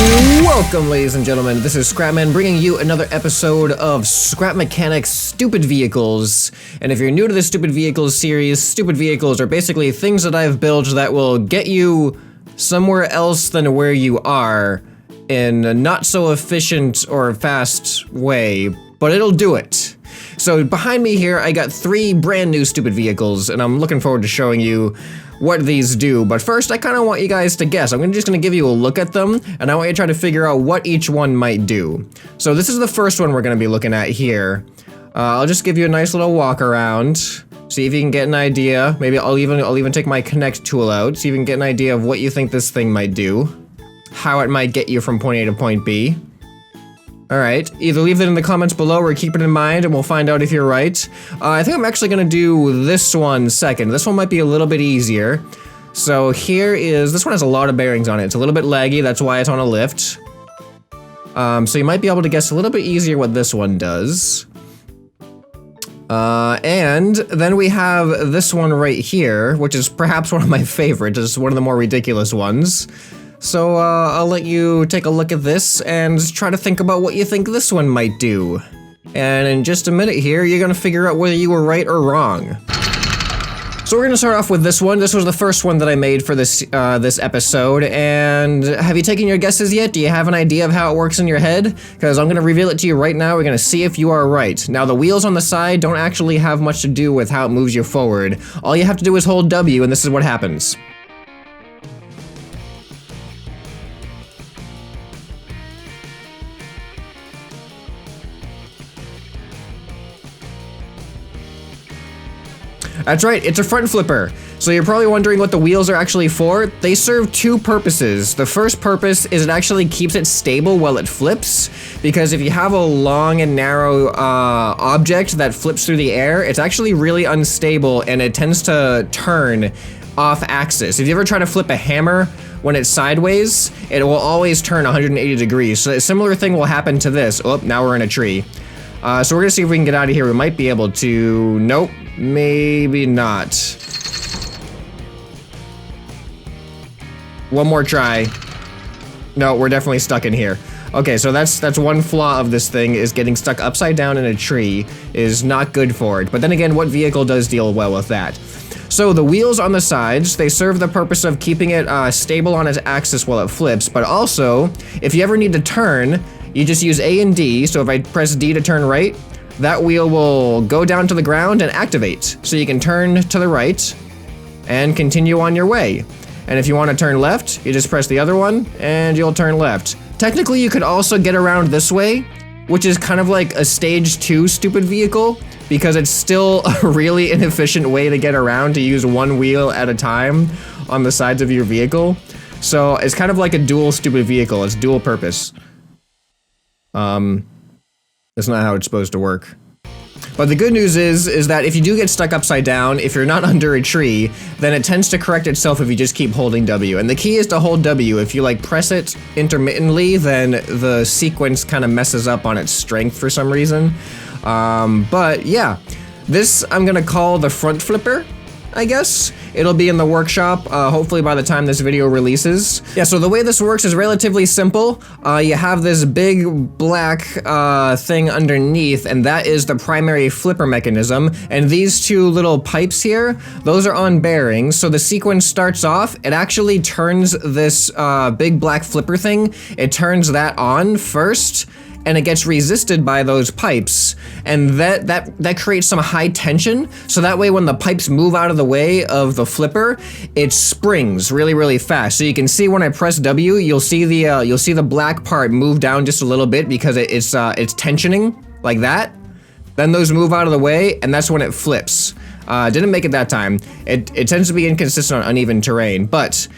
Welcome, ladies and gentlemen. This is ScrapMan bringing you another episode of Scrap Mechanics Stupid Vehicles. And if you're new to the Stupid Vehicles series, stupid vehicles are basically things that I've built that will get you somewhere else than where you are in a not so efficient or fast way, but it'll do it. So behind me here, I got 3 brand new stupid vehicles, and I'm looking forward to showing you what these do. But first, I kind of want you guys to guess. I'm just going to give you a look at them, and I want you to try to figure out what each one might do. So this is the first one we're going to be looking at here. I'll just give you a nice little walk around, see if you can get an idea. Maybe I'll even take my Connect tool out, see if you can get an idea of what you think this thing might do, how it might get you from point A to point B. Alright, either leave it in the comments below or keep it in mind and we'll find out if you're right. I think I'm actually gonna do this one second. This one might be a little bit easier. So this one has a lot of bearings on it. It's a little bit laggy, that's why it's on a lift. So you might be able to guess a little bit easier what this one does. And then we have this one right here, which is perhaps one of my favorites. It's one of the more ridiculous ones. So, I'll let you take a look at this and try to think about what you think this one might do. And in just a minute here, you're gonna figure out whether you were right or wrong. So we're gonna start off with this one. This was the first one that I made for this episode, and have you taken your guesses yet? Do you have an idea of how it works in your head? Because I'm gonna reveal it to you right now. We're gonna see if you are right. Now, the wheels on the side don't actually have much to do with how it moves you forward. All you have to do is hold W, and this is what happens. That's right, it's a front flipper. So you're probably wondering what the wheels are actually for. They serve 2 purposes. The first purpose is it actually keeps it stable while it flips, because if you have a long and narrow object that flips through the air, it's actually really unstable and it tends to turn off axis. If you ever try to flip a hammer when it's sideways, it will always turn 180 degrees. So a similar thing will happen to this. Oh, now we're in a tree. So we're gonna see if we can get out of here. We might be able to. Nope, maybe not. One more try. No, we're definitely stuck in here. Okay, so that's one flaw of this thing, is getting stuck upside down in a tree is not good for it. But then again, what vehicle does deal well with that? So the wheels on the sides, they serve the purpose of keeping it stable on its axis while it flips, but also, if you ever need to turn, you just use A and D. So if I press D to turn right, that wheel will go down to the ground and activate. So you can turn to the right and continue on your way. And if you want to turn left, you just press the other one and you'll turn left. Technically, you could also get around this way, which is kind of like a stage 2 stupid vehicle, because it's still a really inefficient way to get around, to use one wheel at a time on the sides of your vehicle. So it's kind of like a dual stupid vehicle. It's dual purpose. That's not how it's supposed to work. But the good news is that if you do get stuck upside down, if you're not under a tree, then it tends to correct itself if you just keep holding W. And the key is to hold W. If you like press it intermittently, then the sequence kind of messes up on its strength for some reason. But yeah, this I'm gonna call the front flipper, I guess. It'll be in the workshop, hopefully by the time this video releases. Yeah, so the way this works is relatively simple. You have this big black thing underneath, and that is the primary flipper mechanism. And these 2 little pipes here, those are on bearings. So the sequence starts off, it actually turns this big black flipper thing, it turns that on first, and it gets resisted by those pipes, and that creates some high tension, so that way when the pipes move out of the way of the flipper, it springs really, really fast. So you can see when I press W, you'll see the black part move down just a little bit because it's tensioning like that. Then those move out of the way, and that's when it flips. Didn't make it that time. It tends to be inconsistent on uneven terrain, but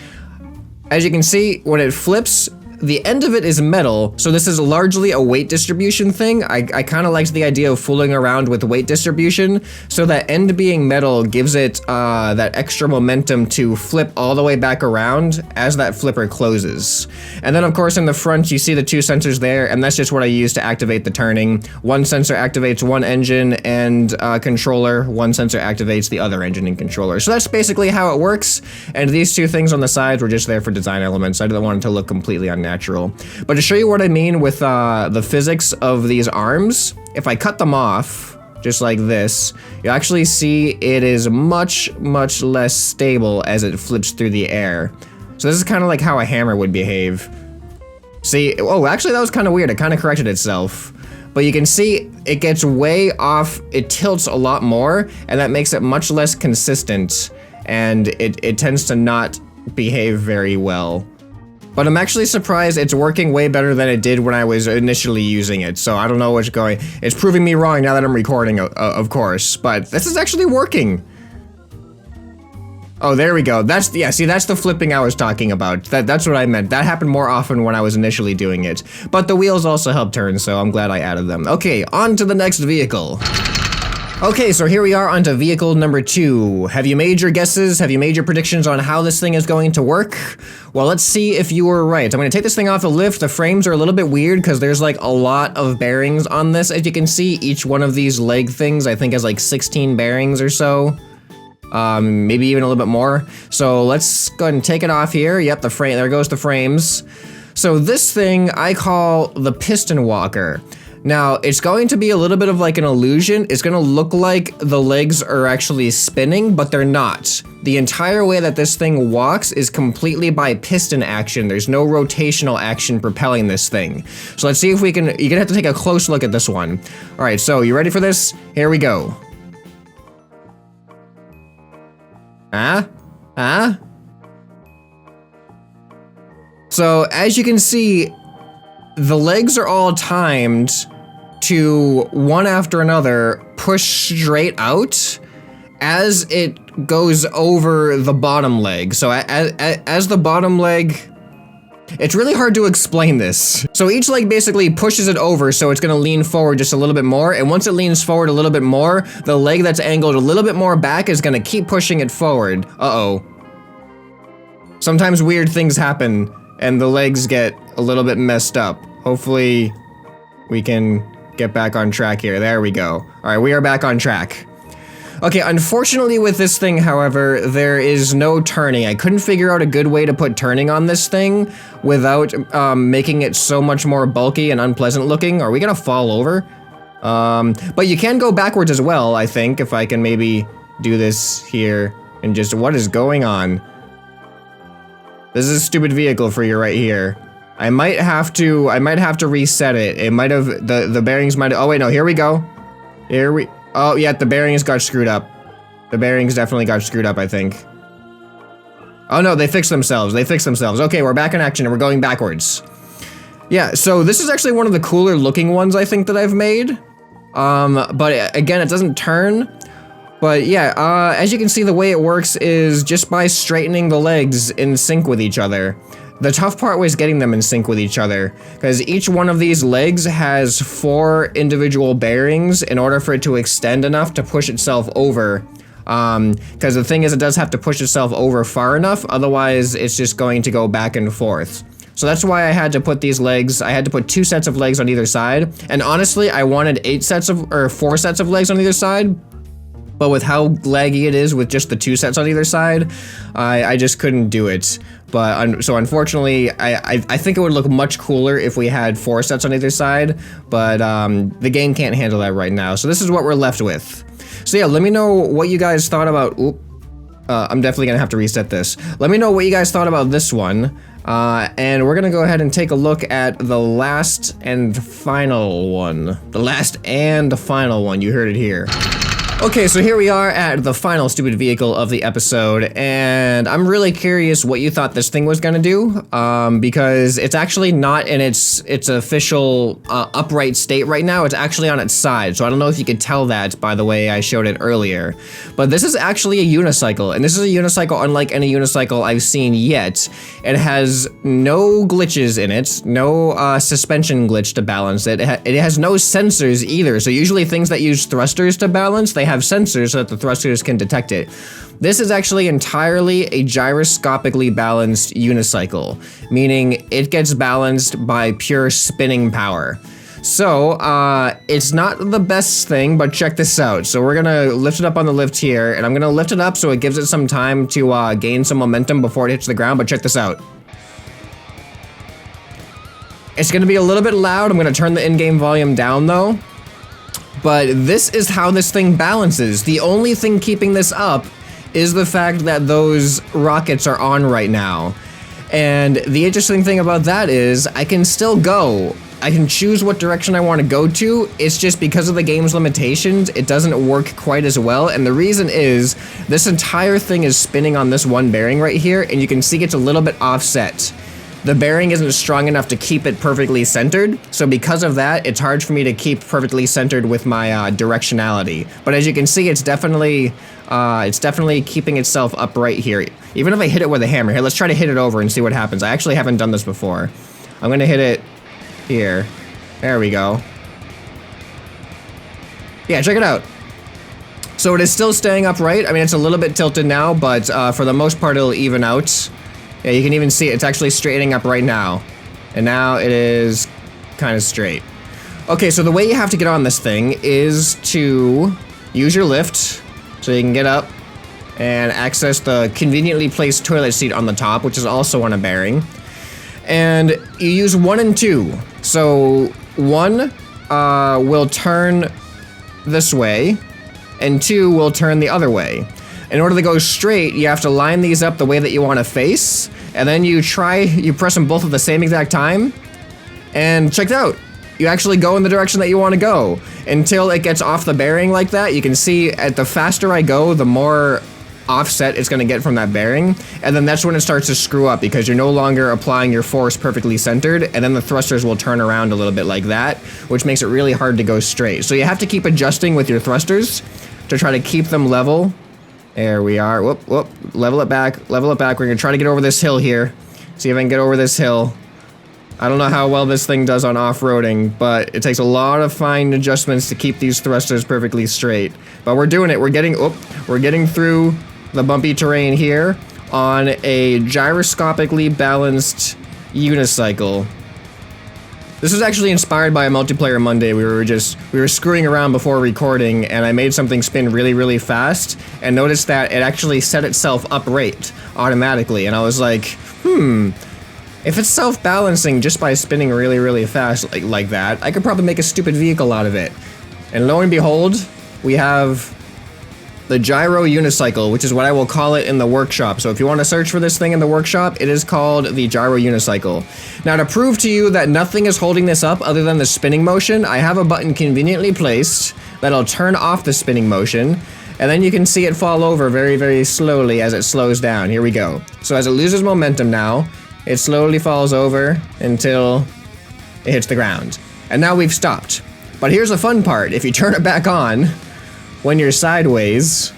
as you can see, when it flips, the end of it is metal, so this is largely a weight distribution thing. I kind of liked the idea of fooling around with weight distribution, so that end being metal gives it that extra momentum to flip all the way back around as that flipper closes. And then of course in the front you see the 2 sensors there, and that's just what I use to activate the turning. One sensor activates one engine and controller, one sensor activates the other engine and controller. So that's basically how it works, and these 2 things on the sides were just there for design elements. I didn't want it to look completely unnecessary. natural. But to show you what I mean with the physics of these arms, if I cut them off, just like this, you actually see it is much, much less stable as it flips through the air. So this is kind of like how a hammer would behave. See, oh, actually that was kind of weird. It kind of corrected itself. But you can see it gets way off, it tilts a lot more, and that makes it much less consistent, and it tends to not behave very well. But I'm actually surprised it's working way better than it did when I was initially using it, so I don't know what's going. It's proving me wrong now that I'm recording, of course, but this is actually working. Oh, there we go. That's, yeah, see, that's the flipping I was talking about. That's what I meant. That happened more often when I was initially doing it. But the wheels also help turn, so I'm glad I added them. Okay, on to the next vehicle. Okay, so here we are onto vehicle number 2. Have you made your guesses? Have you made your predictions on how this thing is going to work? Well, let's see if you were right. I'm gonna take this thing off the lift. The frames are a little bit weird because there's like a lot of bearings on this. As you can see, each one of these leg things I think has like 16 bearings or so. Maybe even a little bit more. So let's go ahead and take it off here. Yep, the frame, there goes the frames. So this thing I call the piston walker. Now, it's going to be a little bit of like an illusion. It's gonna look like the legs are actually spinning, but they're not. The entire way that this thing walks is completely by piston action. There's no rotational action propelling this thing. So let's see if we can, you're gonna have to take a close look at this one. All right, so you ready for this? Here we go. So as you can see, the legs are all timed to one after another push straight out as it goes over the bottom leg. So as the bottom leg, it's really hard to explain this. So each leg basically pushes it over, so it's gonna lean forward just a little bit more, and once it leans forward a little bit more, the leg that's angled a little bit more back is gonna keep pushing it forward. Uh-oh. Sometimes weird things happen, and the legs get a little bit messed up. Hopefully, we can get back on track here. There we go. All right, we are back on track. Okay, unfortunately with this thing, however, there is no turning. I couldn't figure out a good way to put turning on this thing without making it so much more bulky and unpleasant looking. Are we gonna fall over? But you can go backwards as well, I think, if I can maybe do this here and just, what is going on? This is a stupid vehicle for you right here. I might have to reset it. It might have, the bearings might, oh wait, no, here we go. Oh, yeah, the bearings got screwed up. The bearings definitely got screwed up, I think. Oh no, they fixed themselves. They fixed themselves. Okay, we're back in action and we're going backwards. Yeah, so this is actually one of the cooler looking ones I think that I've made. But again, it doesn't turn. But yeah, as you can see, the way it works is just by straightening the legs in sync with each other. The tough part was getting them in sync with each other, because each one of these legs has 4 individual bearings in order for it to extend enough to push itself over. Because the thing is, it does have to push itself over far enough, otherwise it's just going to go back and forth. So that's why I had to put these legs, I had to put 2 sets of legs on either side, and honestly, I wanted 4 sets of legs on either side, but with how laggy it is with just the 2 sets on either side, I just couldn't do it. But so unfortunately, I think it would look much cooler if we had 4 sets on either side, but the game can't handle that right now. So this is what we're left with. So yeah, let me know what you guys thought about, I'm definitely gonna have to reset this. Let me know what you guys thought about this one. And we're gonna go ahead and take a look at the last and final one. The last and final one, you heard it here. Okay, so here we are at the final stupid vehicle of the episode, and I'm really curious what you thought this thing was gonna do, because it's actually not in its official upright state right now. It's actually on its side, so I don't know if you could tell that by the way I showed it earlier. But this is actually a unicycle, and this is a unicycle unlike any unicycle I've seen yet. It has no glitches in it, no suspension glitch to balance it. It has no sensors either, so usually things that use thrusters to balance, they have sensors so that the thrusters can detect it. This is actually entirely a gyroscopically balanced unicycle, meaning it gets balanced by pure spinning power. So, it's not the best thing, but check this out. So we're gonna lift it up on the lift here, and I'm gonna lift it up so it gives it some time to gain some momentum before it hits the ground, but check this out. It's gonna be a little bit loud. I'm gonna turn the in-game volume down though. But this is how this thing balances. The only thing keeping this up is the fact that those rockets are on right now. And the interesting thing about that is I can still go. I can choose what direction I want to go to. It's just because of the game's limitations, it doesn't work quite as well. And the reason is this entire thing is spinning on this one bearing right here, and you can see it's a little bit offset. The bearing isn't strong enough to keep it perfectly centered, so because of that, it's hard for me to keep perfectly centered with my directionality. But as you can see, it's definitely keeping itself up right here. Even if I hit it with a hammer, here, let's try to hit it over and see what happens. I actually haven't done this before. I'm gonna hit it here. There we go. Yeah, check it out. So it is still staying upright. I mean, it's a little bit tilted now, but for the most part, it'll even out. Yeah, you can even see it's actually straightening up right now. And now it is kind of straight. Okay, so the way you have to get on this thing is to use your lift so you can get up and access the conveniently placed toilet seat on the top, which is also on a bearing. And you use 1 and 2. So 1 will turn this way, and 2 will turn the other way. In order to go straight, you have to line these up the way that you want to face, and then you press them both at the same exact time, and check it out. You actually go in the direction that you want to go until it gets off the bearing like that. You can see the faster I go, the more offset it's going to get from that bearing, and then that's when it starts to screw up because you're no longer applying your force perfectly centered, and then the thrusters will turn around a little bit like that, which makes it really hard to go straight. So you have to keep adjusting with your thrusters to try to keep them level. There we are. Whoop, whoop. Level it back. Level it back. We're going to try to get over this hill here. See if I can get over this hill. I don't know how well this thing does on off-roading, but it takes a lot of fine adjustments to keep these thrusters perfectly straight. But we're doing it. We're getting through the bumpy terrain here on a gyroscopically balanced unicycle. This was actually inspired by a multiplayer Monday. We were screwing around before recording, and I made something spin really, really fast, and noticed that it actually set itself upright automatically, and I was like, if it's self-balancing just by spinning really, really fast like that, I could probably make a stupid vehicle out of it. And lo and behold, we have the gyro unicycle, which is what I will call it in the workshop. So if you want to search for this thing in the workshop, it is called the gyro unicycle. Now, to prove to you that nothing is holding this up other than the spinning motion, I have a button conveniently placed that'll turn off the spinning motion, and then you can see it fall over very, very slowly as it slows down. Here we go. So as it loses momentum now, it slowly falls over until it hits the ground. And now we've stopped. But here's the fun part. If you turn it back on, when you're sideways,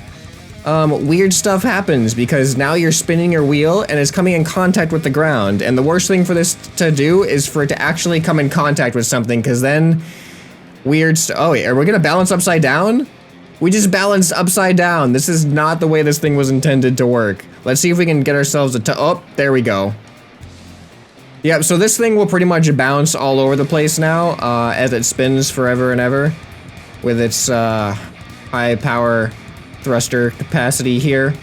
weird stuff happens because now you're spinning your wheel and it's coming in contact with the ground. And the worst thing for this to do is for it to actually come in contact with something, because then oh wait, are we gonna balance upside down? We just balanced upside down. This is not the way this thing was intended to work. Let's see if we can get ourselves oh, there we go. Yep, so this thing will pretty much bounce all over the place now as it spins forever and ever with its high power thruster capacity here.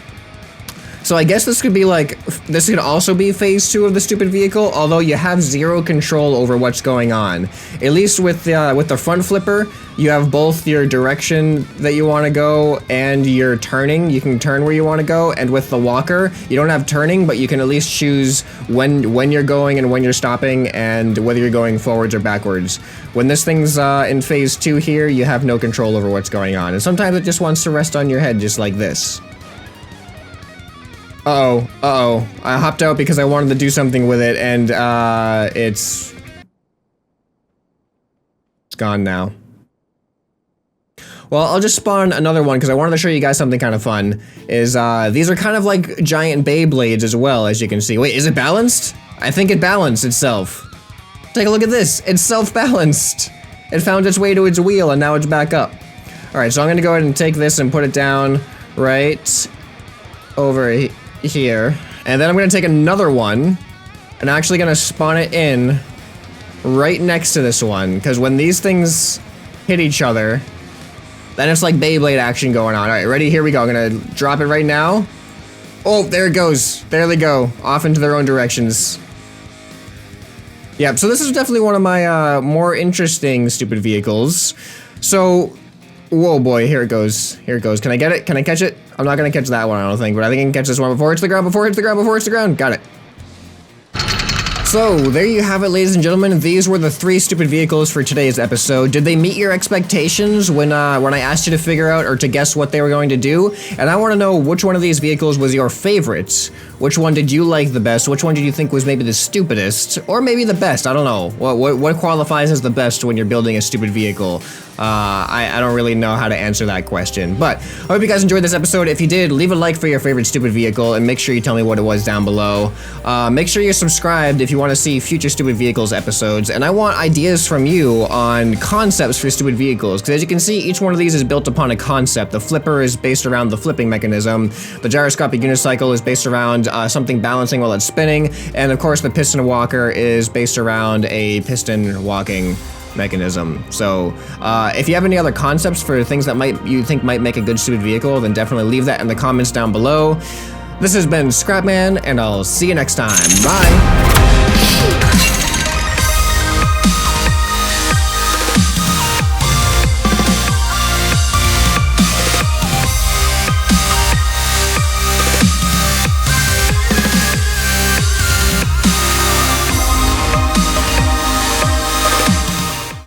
So I guess this could also be phase 2 of the stupid vehicle, although you have zero control over what's going on. At least with the front flipper, you have both your direction that you want to go and your turning. You can turn where you want to go, and with the walker, you don't have turning, but you can at least choose when you're going and when you're stopping, and whether you're going forwards or backwards. When this thing's in phase 2 here, you have no control over what's going on, and sometimes it just wants to rest on your head just like this. Uh-oh. I hopped out because I wanted to do something with it, and it's gone now. Well, I'll just spawn another one because I wanted to show you guys something kind of fun. These are kind of like giant Beyblades as well, as you can see. Wait, is it balanced? I think it balanced itself. Take a look at this. It's self-balanced. It found its way to its wheel, and now it's back up. Alright, so I'm gonna go ahead and take this and put it down right over here. And then I'm gonna take another one, and I'm actually gonna spawn it in right next to this one, because when these things hit each other, then it's like Beyblade action going on. Alright, ready? Here we go. I'm gonna drop it right now. Oh, there it goes. There they go. Off into their own directions. Yeah, so this is definitely one of my more interesting stupid vehicles. So, whoa boy, here it goes. Here it goes. Can I get it? Can I catch it? I'm not gonna catch that one, I don't think, but I think I can catch this one before it's the ground, before it's the ground, before it's the ground. Got it. So, there you have it, ladies and gentlemen. These were the 3 stupid vehicles for today's episode. Did they meet your expectations when I asked you to figure out or to guess what they were going to do? And I want to know which one of these vehicles was your favorite. Which one did you like the best? Which one did you think was maybe the stupidest? Or maybe the best? I don't know. What qualifies as the best when you're building a stupid vehicle? I don't really know how to answer that question. But I hope you guys enjoyed this episode. If you did, leave a like for your favorite stupid vehicle and make sure you tell me what it was down below. Make sure you're subscribed if you want to see future stupid vehicles episodes. And I want ideas from you on concepts for stupid vehicles. Because as you can see, each one of these is built upon a concept. The flipper is based around the flipping mechanism. The gyroscopic unicycle is based around something balancing while it's spinning. And of course, the piston walker is based around a piston walking mechanism. So if you have any other concepts for things that you think might make a good stupid vehicle, then definitely leave that in the comments down below. This has been ScrapMan, and I'll see you next time. Bye!